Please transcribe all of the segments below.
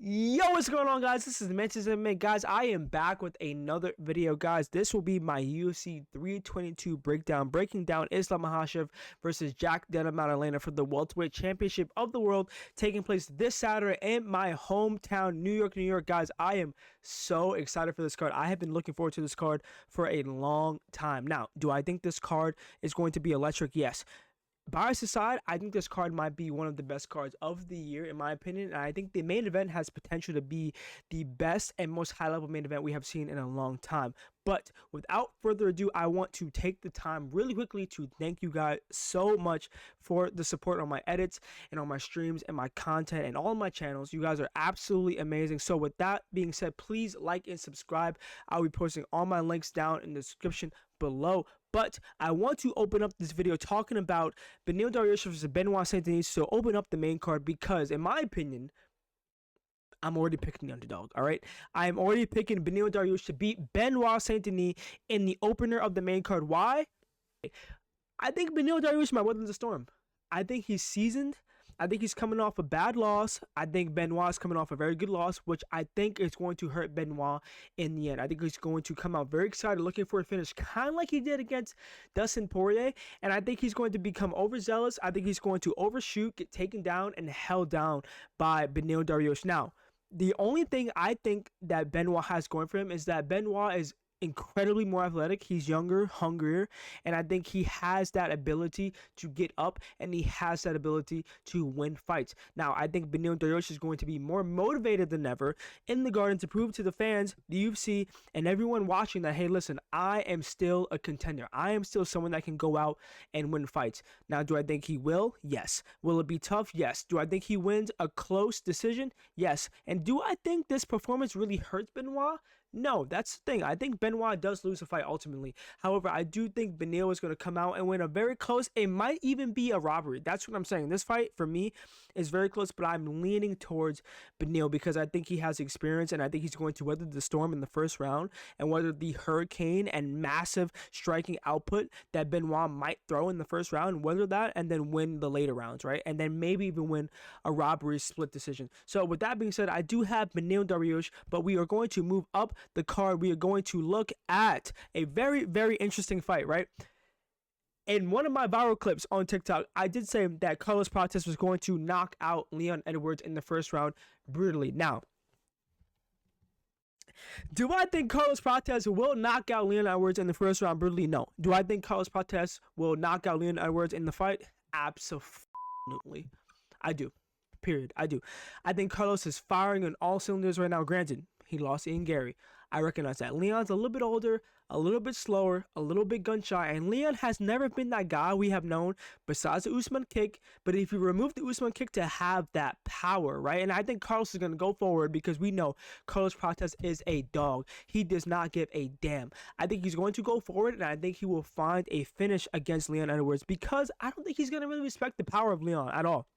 Yo, what's going on, guys? This is the Manchester Man. Guys, I am back with another video, guys. This will be my UFC 322 breakdown, breaking down Islammakhachev versus jackdellamaddalena for the welterweight championship of the world, taking place this Saturday in my hometown, New York. Guys, I am so excited for this card. I have been looking forward to this card for a long time. Now, do I think this card is going to be electric? Yes. Bias aside, I think this card might be one of the best cards of the year, in my opinion. And I think the main event has potential to be the best and most high-level main event we have seen in a long time. But without further ado, I want to take the time really quickly to thank you guys so much for the support on my edits and on my streams and my content and all my channels. You guys are absolutely amazing. So with that being said, please like and subscribe. I'll be posting all my links down in the description below. But I want to open up this video talking about Beneil Dariush versus Benoit Saint-Denis, so open up the main card, because in my opinion, I'm already picking the underdog, all right? I'm already picking Beneil Dariush to beat Benoit Saint-Denis in the opener of the main card. Why? I think Beneil Dariush might weather the storm. I think he's seasoned. I think he's coming off a bad loss. I think Benoit's coming off a very good loss, which I think is going to hurt Benoit in the end. I think he's going to come out very excited, looking for a finish, kind of like he did against Dustin Poirier. And I think he's going to become overzealous. I think he's going to overshoot, get taken down, and held down by Beneil Dariush. Now, the only thing I think that Benoit has going for him is that Benoit is incredibly more athletic. He's younger, hungrier, and I think he has that ability to get up, and he has that ability to win fights. Now, I think Beneil Dariush is going to be more motivated than ever in the Garden to prove to the fans, the UFC, and everyone watching that, hey, listen, I am still a contender. I am still someone that can go out and win fights. Now, do I think he will? Yes. Will it be tough? Yes. Do I think he wins a close decision? Yes. And do I think this performance really hurts Benoit? No, that's the thing. I think Benoit does lose the fight ultimately. However, I do think Beneil is going to come out and win a very close. It might even be a robbery. That's what I'm saying. This fight, for me, is very close, but I'm leaning towards Beneil because I think he has experience, and I think he's going to weather the storm in the first round and weather the hurricane and massive striking output that Benoit might throw in the first round, weather that, and then win the later rounds, right? And then maybe even win a robbery split decision. So with that being said, I do have Beneil Dariush, but we are going to move up the card. We are going to look at a very, very interesting fight, right? In one of my viral clips on TikTok, I did say that Carlos Prates was going to knock out Leon Edwards in the first round brutally. Now, do I think Carlos Prates will knock out Leon Edwards in the first round brutally? No. Do I think Carlos Prates will knock out Leon Edwards in the fight? Absolutely. I do. Period. I do. I think Carlos is firing on all cylinders right now. Granted, he lost Ian Gary. I recognize that. Leon's a little bit older, a little bit slower, a little bit gun shy, and Leon has never been that guy we have known besides the Usman kick. But if you remove the Usman kick to have that power, right? And I think Carlos is going to go forward because we know Carlos Prates is a dog. He does not give a damn. I think he's going to go forward, and I think he will find a finish against Leon Edwards because I don't think he's going to really respect the power of Leon at all.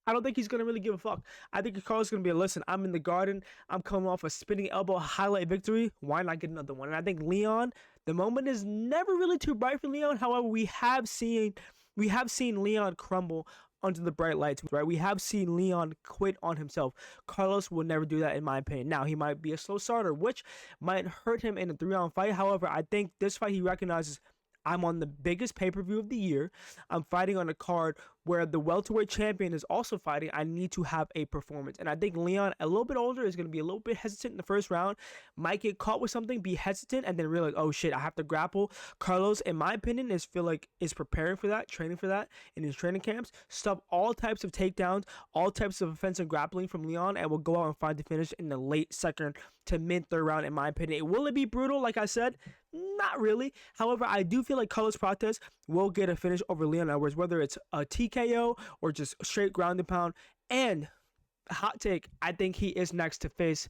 I don't think he's going to really give a fuck. I think Carlos is going to be, listen, I'm in the Garden. I'm coming off a spinning elbow highlight victory. Why not get another one? And I think Leon, the moment is never really too bright for Leon. However, we have seen Leon crumble under the bright lights, right? We have seen Leon quit on himself. Carlos will never do that, in my opinion. Now, he might be a slow starter, which might hurt him in a 3-round fight. However, I think this fight he recognizes, I'm on the biggest pay-per-view of the year. I'm fighting on a card where the welterweight champion is also fighting. I need to have a performance. And I think Leon, a little bit older, is going to be a little bit hesitant in the first round. Might get caught with something, be hesitant, and then realize, oh shit, I have to grapple. Carlos, in my opinion, is preparing for that, training for that in his training camps. Stop all types of takedowns, all types of offensive grappling from Leon, and will go out and find the finish in the late second to mid-third round, in my opinion. Will it be brutal, like I said? Not really. However, I do feel like Carlos Prates will get a finish over Leon Edwards, whether it's a TKO or just straight ground and pound. And hot take, I think he is next to face,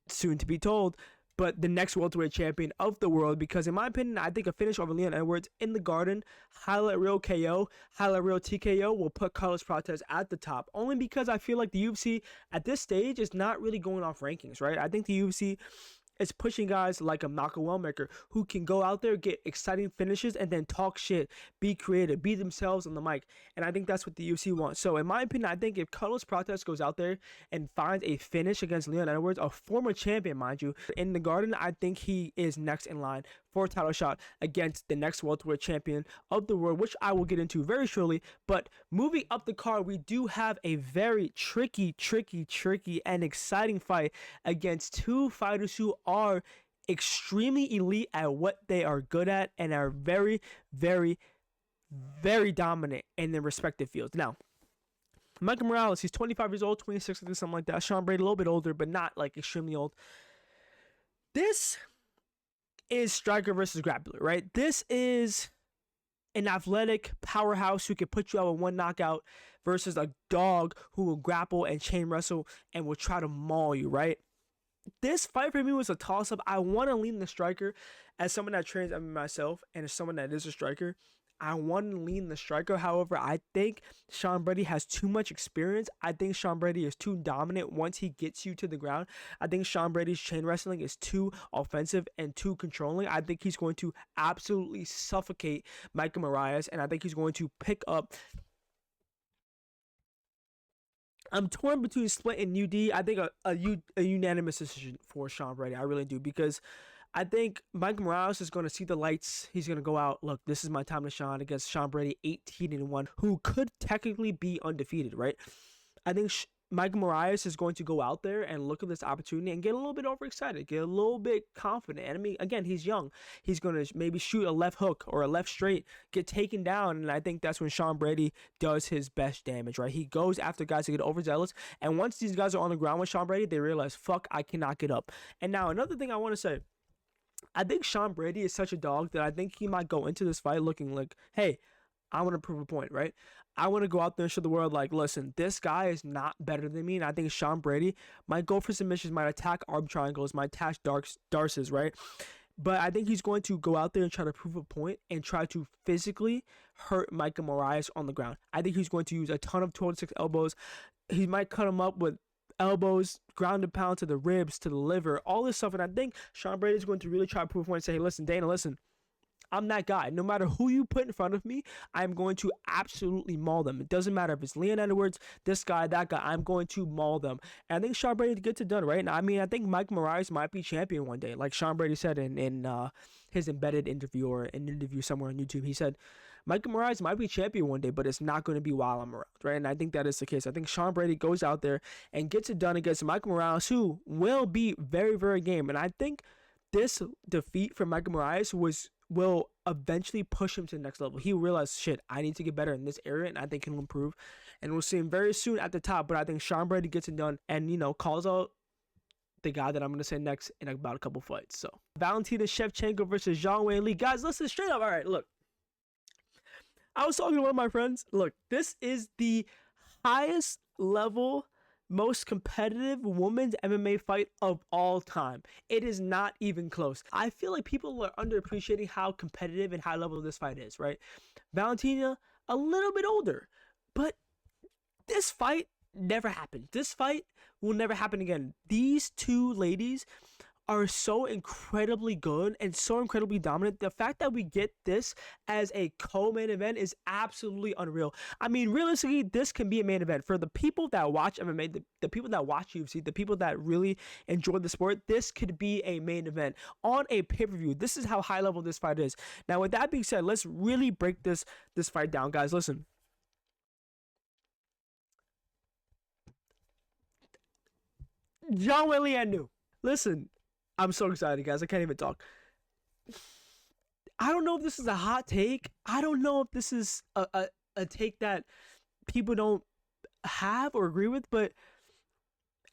soon to be told, but the next welterweight champion of the world, because in my opinion, I think a finish over Leon Edwards in the Garden, highlight reel KO, highlight reel TKO will put Carlos Prates at the top, only because I feel like the UFC at this stage is not really going off rankings, right? I think the UFC is pushing guys like a Malcolm Wellmaker, who can go out there, get exciting finishes, and then talk shit, be creative, be themselves on the mic. And I think that's what the UFC wants. So in my opinion, I think if Carlos Prates goes out there and finds a finish against Leon Edwards, a former champion, mind you, in the Garden, I think he is next in line for a title shot against the next welterweight champion of the world, which I will get into very shortly. But moving up the card, we do have a very tricky and exciting fight against two fighters who are extremely elite at what they are good at and are very dominant in their respective fields. Now, Michael Morales, he's 25 years old, 26, something like that. Sean Brady, a little bit older, but not like extremely old. This is striker versus grappler, right? This is an athletic powerhouse who can put you out with one knockout versus a dog who will grapple and chain wrestle and will try to maul you, right? This fight for me was a toss-up. I want to lean the striker. As someone that trains myself and as someone that is a striker, I want to lean the striker. However, I think Sean Brady has too much experience. I think Sean Brady is too dominant once he gets you to the ground. I think Sean Brady's chain wrestling is too offensive and too controlling. I think he's going to absolutely suffocate Michael Morales, and I think he's going to pick up. I'm torn between split and UD. I think a unanimous decision for Sean Brady. I really do, because I think Mike Morales is going to see the lights. He's going to go out. Look, this is my time to shine against Sean Brady, 18-1, who could technically be undefeated, right? I think Mike Morales is going to go out there and look at this opportunity and get a little bit overexcited, get a little bit confident. And I mean, again, he's young. He's going to maybe shoot a left hook or a left straight, get taken down. And I think that's when Sean Brady does his best damage, right? He goes after guys to get overzealous. And once these guys are on the ground with Sean Brady, they realize, fuck, I cannot get up. And now another thing I want to say, I think Sean Brady is such a dog that I think he might go into this fight looking like, hey, I want to prove a point, right? I want to go out there and show the world, like, listen, this guy is not better than me. And I think Sean Brady might go for submissions, might attack arm triangles, might attack darces, right? But I think he's going to go out there and try to prove a point and try to physically hurt Michael Morales on the ground. I think he's going to use a ton of 12-6 elbows. He might cut him up with elbows, ground and pound to the ribs, to the liver, all this stuff. And I think Sean Brady is going to really try to prove a point and say, hey, listen, Dana, listen, I'm that guy. No matter who you put in front of me, I'm going to absolutely maul them. It doesn't matter if it's Leon Edwards, this guy, that guy. I'm going to maul them. And I think Sean Brady gets it done, right? And I mean, I think Mike Morales might be champion one day. Like Sean Brady said in his embedded interview or an interview somewhere on YouTube, he said, Michael Morales might be champion one day, but it's not going to be while I'm around, right? And I think that is the case. I think Sean Brady goes out there and gets it done against Michael Morales, who will be very game. And I think this defeat for Michael Morales will eventually push him to the next level. He realized, shit, I need to get better in this area, and I think he'll improve. And we'll see him very soon at the top. But I think Sean Brady gets it done and, calls out the guy that I'm going to say next in about a couple fights. So, Valentina Shevchenko versus Zhang Weili. Guys, listen straight up. All right, look. I was talking to one of my friends. Look, this is the highest level, most competitive women's MMA fight of all time. It is not even close. I feel like people are underappreciating how competitive and high level this fight is, right? Valentina, a little bit older, but this fight never happened. This fight will never happen again. These two ladies are so incredibly good and so incredibly dominant. The fact that we get this as a co-main event is absolutely unreal. I mean, realistically, this can be a main event. For the people that watch MMA, the people that watch UFC, the people that really enjoy the sport, this could be a main event on a pay-per-view. This is how high level this fight is. Now, with that being said, let's really break this fight down, guys. Listen. Zhang Weili and New. Listen. I'm so excited, guys. I can't even talk. I don't know if this is a hot take. I don't know if this is a take that people don't have or agree with, but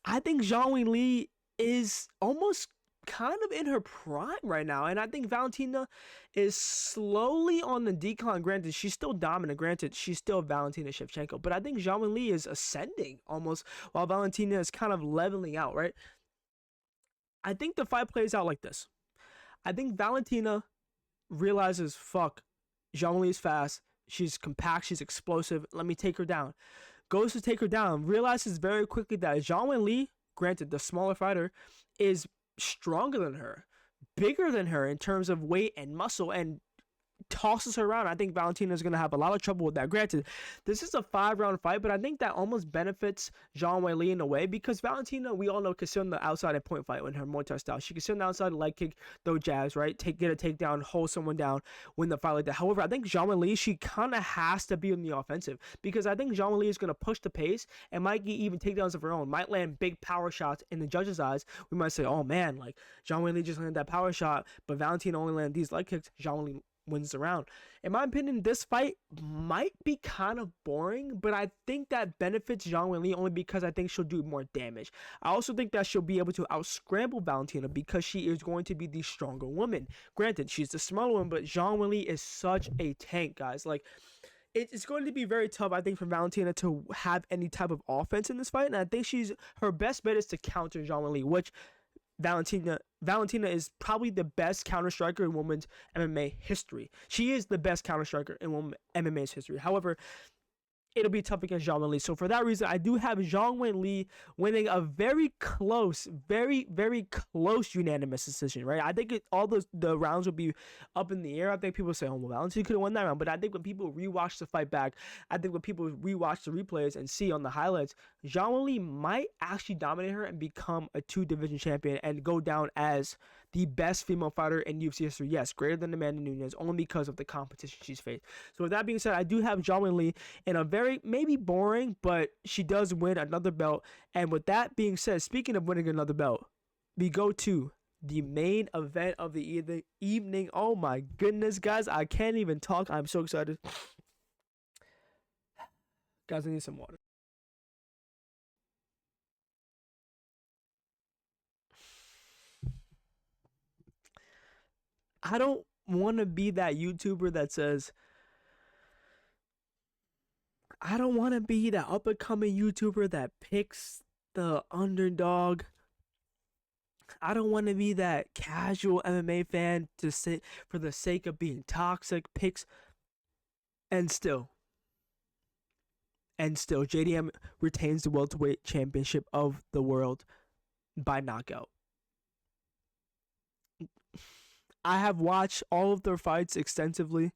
I think Zhang Weili is almost kind of in her prime right now. And I think Valentina is slowly on the decline. Granted, she's still dominant. Granted, she's still Valentina Shevchenko. But I think Zhang Weili is ascending almost while Valentina is kind of leveling out, right? I think the fight plays out like this. I think Valentina realizes, fuck, Zhang Weili is fast. She's compact. She's explosive. Let me take her down. Goes to take her down. Realizes very quickly that Zhang Weili, granted, the smaller fighter, is stronger than her, bigger than her in terms of weight and muscle, and tosses her around. I think Valentina is going to have a lot of trouble with that. Granted, this is a 5-round fight, but I think that almost benefits Zhang Weili in a way, because Valentina, we all know, can sit on the outside and point fight in her Muay Thai style. She can sit on the outside, leg kick, throw jabs, right? Get a takedown, hold someone down, win the fight like that. However, I think Zhang Weili, she kind of has to be on the offensive, because I think Zhang Weili is going to push the pace and might get even takedowns of her own, might land big power shots. In the judges' eyes, we might say, oh man, like Zhang Weili just landed that power shot, but Valentina only landed these leg kicks. Zhang Weili wins the round. In my opinion, this fight might be kind of boring, but I think that benefits Zhang Weili only because I think she'll do more damage. I also think that she'll be able to out-scramble Valentina because she is going to be the stronger woman. Granted, she's the smaller one, but Zhang Weili is such a tank, guys. Like, it's going to be very tough, I think, for Valentina to have any type of offense in this fight, and I think her best bet is to counter Zhang Weili, which Valentina is probably the best counter striker in women's MMA history. She is the best counter striker in women's MMA's history. However, it'll be tough against Zhang Weili. So for that reason, I do have Zhang Weili winning a very close, very, very close unanimous decision, right? I think all the rounds will be up in the air. I think people say, oh, well, Valentina could have won that round. But I think when people rewatch the fight back, I think when people rewatch the replays and see on the highlights, Zhang Weili might actually dominate her and become a 2-division champion and go down as the best female fighter in UFC history. Yes, greater than Amanda Nunes, only because of the competition she's faced. So with that being said, I do have Zhang Weili in a very, maybe boring, but she does win another belt. And with that being said, speaking of winning another belt, we go to the main event of the evening. Oh my goodness, guys, I can't even talk. I'm so excited. Guys, I need some water. I don't want to be that YouTuber that says, I don't want to be that up-and-coming YouTuber that picks the underdog. I don't want to be that casual MMA fan to say for the sake of being toxic, picks, and still, JDM retains the welterweight championship of the world by knockout. I have watched all of their fights extensively.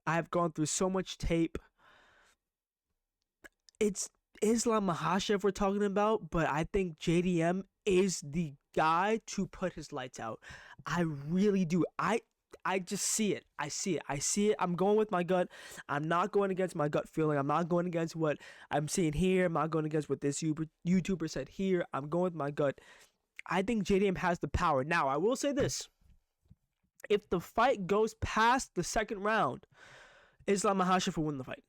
I have gone through so much tape. It's Islammakhachev we're talking about, but I think JDM is the guy to put his lights out. I really do. I just see it. I see it. I'm going with my gut. I'm not going against my gut feeling. I'm not going against what I'm seeing here. I'm not going against what this YouTuber said here. I'm going with my gut. I think JDM has the power. Now, I will say this. If the fight goes past the second round, Islammakhachev will win the fight.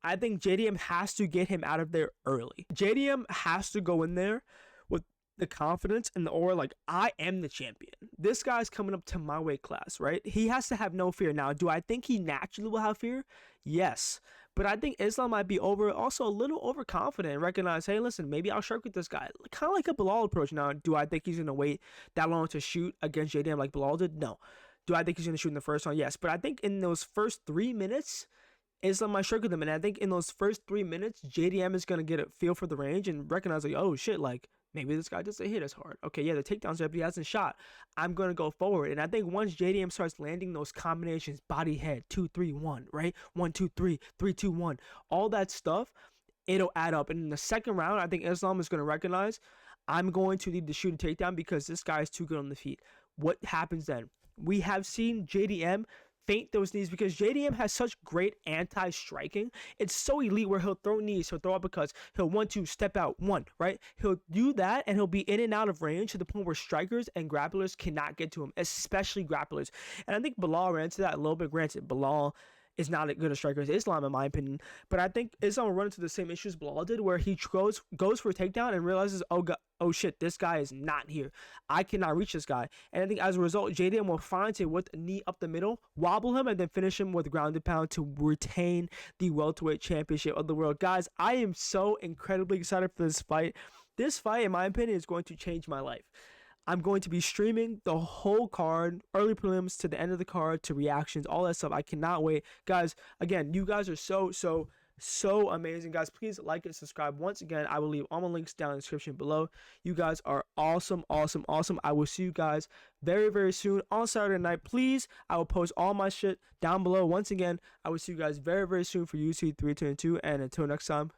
I think JDM has to get him out of there early. JDM has to go in there with the confidence and the aura like, I am the champion. This guy's coming up to my weight class, right? He has to have no fear. Now, do I think he naturally will have fear? Yes. But I think Islam might be also a little overconfident and recognize, hey, listen, maybe I'll strike with this guy. Kind of like a Bilal approach. Now, do I think he's going to wait that long to shoot against JDM like Bilal did? No. Do I think he's going to shoot in the first round? Yes. But I think in those first 3 minutes, Islam might strike with him. And I think in those first 3 minutes, JDM is going to get a feel for the range and recognize, like, oh, shit, like, maybe this guy doesn't hit as hard. Okay, yeah, the takedown's there, but he hasn't shot. I'm going to go forward. And I think once JDM starts landing those combinations, body, head, 2, 3, 1, right? 1, 2, 3, 3, 2, 1, all that stuff, it'll add up. And in the second round, I think Islam is going to recognize, I'm going to need to shoot a takedown because this guy is too good on the feet. What happens then? We have seen JDM feint those knees because JDM has such great anti-striking. It's so elite where he'll throw knees, he'll throw uppercuts, he'll 1-2, step out, 1, right? He'll do that and he'll be in and out of range to the point where strikers and grapplers cannot get to him, especially grapplers. And I think Bilal ran into that a little bit. Granted, Bilal is not as good a striker as Islam, in my opinion. But I think Islam will run into the same issues Bilal did, where he goes for a takedown and realizes, oh shit, this guy is not here. I cannot reach this guy. And I think as a result, JDM will find it with a knee up the middle, wobble him, and then finish him with grounded pound to retain the welterweight championship of the world. Guys, I am so incredibly excited for this fight. This fight, in my opinion, is going to change my life. I'm going to be streaming the whole card, early prelims to the end of the card, to reactions, all that stuff. I cannot wait. Guys, again, you guys are so so amazing, guys. Please like and subscribe. Once again, I will leave all my links down in the description below. You guys are awesome, awesome, awesome. I will see you guys very, very soon on Saturday night. Please, I will post all my shit down below. Once again, I will see you guys very, very soon for UFC 322. And until next time,